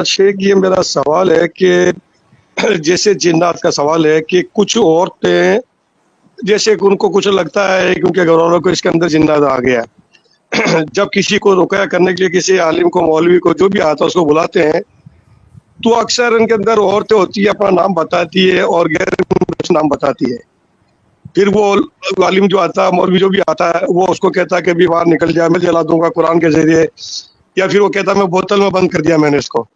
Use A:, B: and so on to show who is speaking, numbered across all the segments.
A: शेख ये मेरा सवाल है कि जैसे जिन्नात का सवाल है कि कुछ औरतें जैसे कि उनको कुछ लगता है क्योंकि घर वालों को इसके अंदर जिन्नात आ गया जब किसी को रुकया करने के लिए किसी आलिम को मौलवी को जो भी आता है उसको बुलाते हैं तो अक्सर उनके अंदर औरतें होती है अपना नाम बताती है और गैर नाम बताती है। फिर वो आलिम जो आता है मौलवी जो भी आता है वो उसको कहता है कि भी बाहर निकल जाए मैं जला दूंगा कुरान के जरिए, या फिर वो कहता है मैं बोतल में बंद कर दिया मैंने इसको।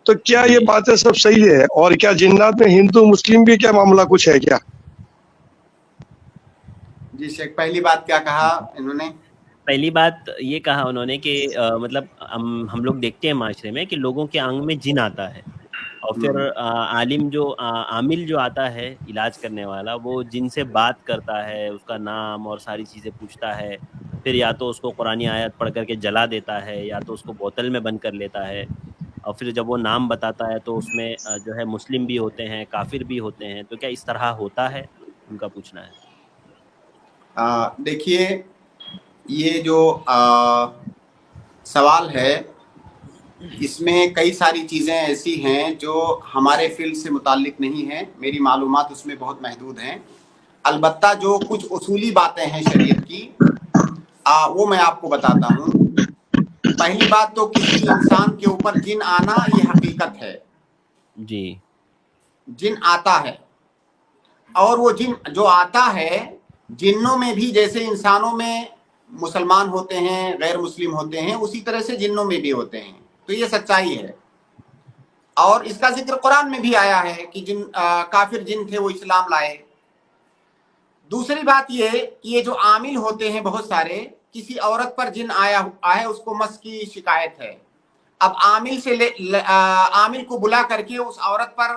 A: तो क्या ये बातें सब सही है और क्या जिन्नात में हिंदू मुस्लिम भी क्या मामला कुछ है क्या?
B: जी शेख, पहली बात क्या कहा इन्होंने?
C: पहली बात ये कहा उन्होंने कि मतलब हम लोग देखते हैं माशरे में कि लोगों के आंग में जिन आता है और फिर आलिम जो आमिल जो आता है इलाज करने वाला वो जिनसे बात करता है, उसका नाम और सारी चीज़ें पूछता है, फिर या तो उसको कुरानी आयत पढ़ करके जला देता है या तो उसको बोतल में बंद कर लेता है और फिर जब वो नाम बताता है तो उसमें जो है मुस्लिम भी होते हैं, काफिर भी होते हैं। तो क्या इस तरह होता है, उनका पूछना है।
B: देखिए ये जो सवाल है इसमें कई सारी चीज़ें ऐसी हैं जो हमारे फील्ड से मुताल्लिक नहीं हैं, मेरी मालूमात उसमें बहुत महदूद हैं। अलबत्ता जो कुछ उसूली बातें हैं शरीयत की वो मैं आपको बताता हूँ। पहली बात तो किसी इंसान के ऊपर जिन आना ये हकीकत है
C: जी,
B: जिन आता है और वो जिन जो आता है जिन्नों में भी जैसे इंसानों में मुसलमान होते हैं गैर मुस्लिम होते हैं उसी तरह से जिन्नों में भी होते हैं। तो ये सच्चाई है और इसका जिक्र कुरान में भी आया है कि जिन काफिर जिन थे वो इस्लाम लाए। दूसरी बात ये कि ये जो आमिल होते हैं बहुत सारे, किसी औरत पर जिन आया है उसको मस की शिकायत है। अब आमिल से आमिल को बुला करके उस औरत पर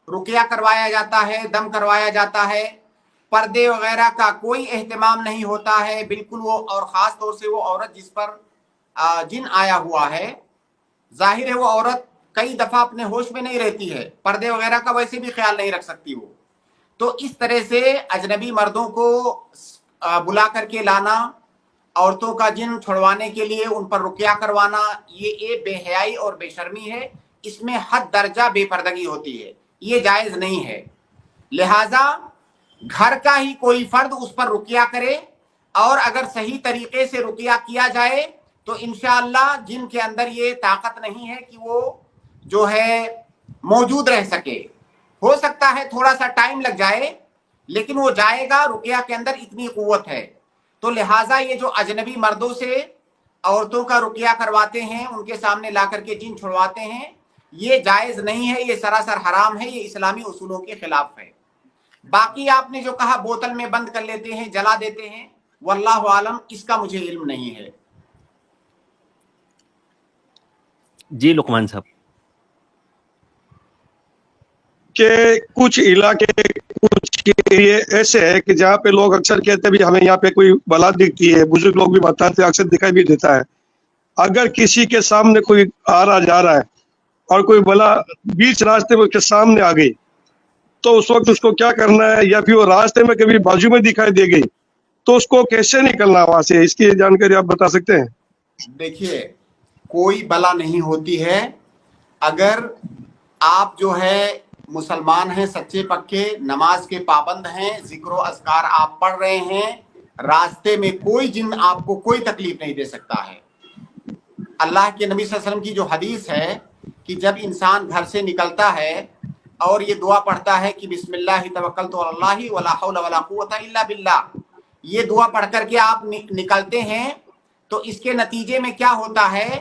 B: रुकिया करवाया जाता है, दम करवाया जाता है, पर्दे वगैरह का कोई एहतमाम नहीं होता है बिल्कुल। वो और ख़ास तौर से वो औरत जिस पर जिन आया हुआ है, जाहिर है वो औरत कई दफ़ा अपने होश में नहीं रहती है, पर्दे वगैरह का वैसे भी ख्याल नहीं रख सकती वो। तो इस तरह से अजनबी मर्दों को बुला करके लाना, औरतों का जिन छुड़वाने के लिए उन पर रुकिया करवाना, ये बेहयाई और बेशर्मी है। इसमें हद दर्जा बेपर्दगी होती है, ये जायज़ नहीं है। लिहाजा घर का ही कोई फर्द उस पर रुकिया करे और अगर सही तरीके से रुकिया किया जाए तो इंशाअल्लाह जिन के अंदर ये ताकत नहीं है कि वो जो है मौजूद रह सके। हो सकता है थोड़ा सा टाइम लग जाए लेकिन वो जाएगा, रुकिया के अंदर इतनी कुव्वत है। तो लिहाजा ये जो अजनबी मर्दों से औरतों का रुकिया करवाते हैं, उनके सामने ला करके जिन छुड़वाते हैं, ये जायज़ नहीं है, ये सरासर हराम है, ये इस्लामी उसूलों के खिलाफ है। बाकी आपने जो कहा बोतल में बंद कर लेते हैं, जला देते हैं, वल्लाहु आलम, इसका मुझे इल्म नहीं है।
C: जी लुकमान साहब,
A: कि कुछ इलाके कुछ एरिए ऐसे है कि जहाँ पे लोग अक्सर कहते हैं भी हमें यहाँ पे कोई बला दिखती है, बुजुर्ग लोग भी बताते हैं अक्सर दिखाई भी देता है। अगर किसी के सामने कोई आ रहा जा रहा है और कोई बला बीच रास्ते में उसके सामने आ गई तो उस वक्त उसको क्या करना है, या फिर वो रास्ते में कभी बाजू में दिखाई दे गई तो उसको कैसे निकलना वहां से, इसकी जानकारी आप बता सकते हैं? देखिए
B: कोई बला नहीं होती है। अगर आप जो है मुसलमान हैं, सच्चे पक्के, नमाज के पाबंद हैं, जिक्र अज़कार आप पढ़ रहे हैं, रास्ते में कोई जिन आपको कोई तकलीफ नहीं दे सकता है। अल्लाह के नबी सल्लल्लाहु अलैहि वसल्लम की जो हदीस है कि जब इंसान घर से निकलता है और ये दुआ पढ़ता है कि बिस्मिल्लाह तवक्कलतु अलल्लाहि वला हौला वला कुव्वता इल्ला बिल्लाह, ये दुआ पढ़ करके आप निकलते हैं तो इसके नतीजे में क्या होता है,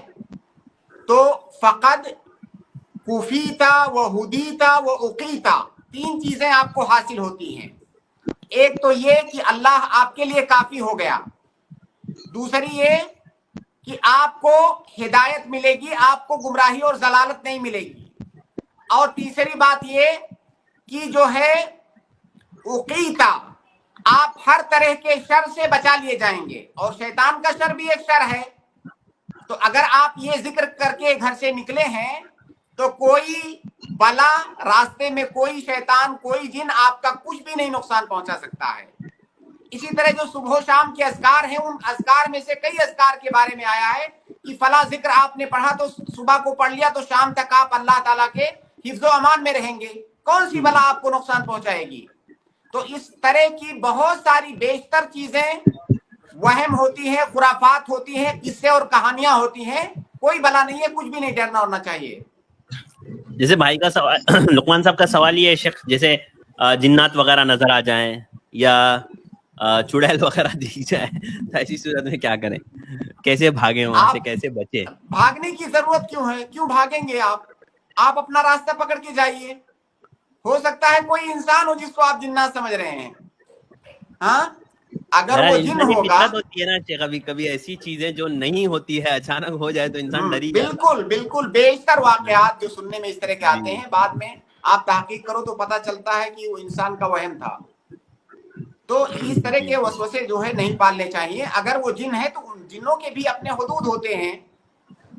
B: तो फ़क़द कुफीता व हुदीता व उकीता, तीन चीजें आपको हासिल होती हैं। एक तो ये कि अल्लाह आपके लिए काफी हो गया, दूसरी ये कि आपको हिदायत मिलेगी, आपको गुमराही और जलालत नहीं मिलेगी, और तीसरी बात ये कि जो है उकीता, आप हर तरह के शर से बचा लिए जाएंगे, और शैतान का शर भी एक शर है। तो अगर आप ये जिक्र करके घर से निकले हैं तो कोई बला, रास्ते में कोई शैतान, कोई जिन आपका कुछ भी नहीं नुकसान पहुंचा सकता है। اسی طرح جو صبح و شام کے اذکار ہیں، ان اذکار میں سے کئی اذکار کے بارے میں آیا ہے کہ فلاں ذکر آپ نے پڑھا تو صبح کو پڑھ لیا تو شام تک آپ اللہ تعالیٰ کے حفظ و امان میں رہیں گے، کون سی بلا آپ کو نقصان پہنچائے گی. تو اس طرح کی بہت ساری بیشتر چیزیں وہم ہوتی ہیں، خرافات ہوتی ہیں، قصے اور کہانیاں ہوتی ہیں، کوئی بلا نہیں ہے، کچھ بھی نہیں ڈرنا ہونا چاہیے.
C: جیسے بھائی کا سوال لقمان صاحب کا سوال یہ ہے شیخ، جیسے جنات وغیرہ نظر آ جائیں یا چڑیل وغیرہ دیکھ جائے تو ایسی صورت میں کیا کریں، کیسے بھاگیں وہاں سے، کیسے بچیں؟
B: بھاگنے کی ضرورت کیوں ہے؟ کیوں بھاگیں گے آپ اپنا راستہ پکڑ کے جائیے. ہو سکتا ہے کوئی انسان ہو جس کو آپ جنات سمجھ رہے ہیں. ہاں اگر وہ جن
C: انسانی
B: ہوگا،
C: فطرت ہوتی ہے نا کبھی کبھی ایسی چیزیں جو نہیں ہوتی ہے اچانک ہو جائے تو انسان ڈر ہی جاتا ہے.
B: بالکل بیشتر واقعات جو سننے میں اس طرح کے آتے
C: جی.
B: ہیں، بعد میں آپ تحقیق کرو تو پتہ چلتا ہے کہ وہ انسان کا وہم تھا. تو اس طرح کے وسوسے جو ہے نہیں پالنے چاہیے. اگر وہ جن ہے تو ان جنوں کے بھی اپنے حدود ہوتے ہیں،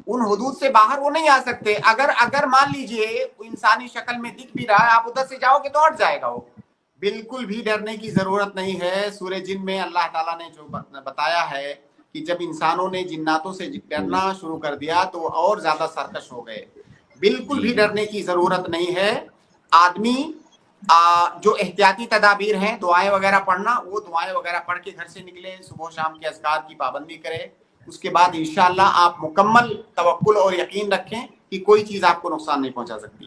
B: ان حدود سے باہر وہ نہیں آ سکتے. اگر مان لیجئے انسانی شکل میں دکھ بھی رہا ہے، آپ ادھر سے جاؤ گے تو ہٹ جائے گا وہ. بالکل بھی ڈرنے کی ضرورت نہیں ہے. سورہ جن میں اللہ تعالیٰ نے جو بتایا ہے کہ جب انسانوں نے جناتوں سے ڈرنا شروع کر دیا تو اور زیادہ سرکش ہو گئے. بالکل بھی ڈرنے کی ضرورت نہیں ہے. آدمی جو احتیاطی تدابیر ہیں، دعائیں وغیرہ پڑھنا، وہ دعائیں وغیرہ پڑھ کے گھر سے نکلے، صبح و شام کے اذکار کی پابندی کرے. اس کے بعد انشاءاللہ آپ مکمل توکل اور یقین رکھیں کہ کوئی چیز آپ کو نقصان نہیں پہنچا سکتی.